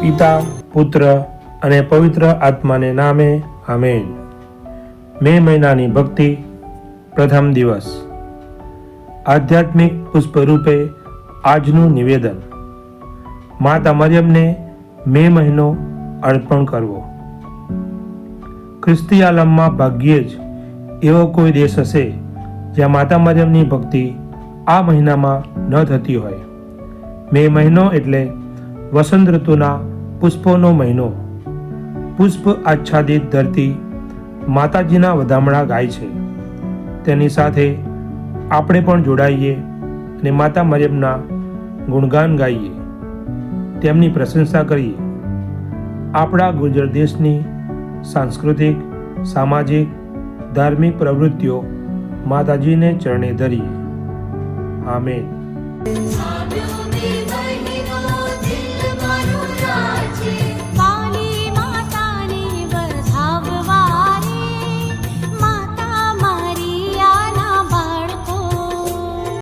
પિતા, પુત્ર અને પવિત્ર આત્માને નામે આમેન. મે મહિનાની ભક્તિ, પ્રથમ દિવસ. આધ્યાત્મિક પુષ્પરૂપે આજનું નિવેદન. માતા મરિયમને મે મહિનો અર્પણ કરવો. ખ્રિસ્તી આલમમાં ભાગ્યે જ એવો કોઈ દેશ હશે જ્યાં માતા મરિયમની ભક્તિ આ મહિનામાં ન થતી હોય. મે મહિનો એટલે વસંત ઋતુના પુષ્પોનો મહિનો. પુષ્પ આચ્છાદિત ધરતી માતાજીના વધામણા ગાય છે. તેની સાથે આપણે પણ જોડાઈએ અને માતા મરિયમના ગુણગાન ગાઈએ, તેમની પ્રશંસા કરીએ. આપણા ગુજરાત દેશની સાંસ્કૃતિક, સામાજિક, ધાર્મિક પ્રવૃત્તિઓ માતાજીને ચરણે ધરીએ. આમેન.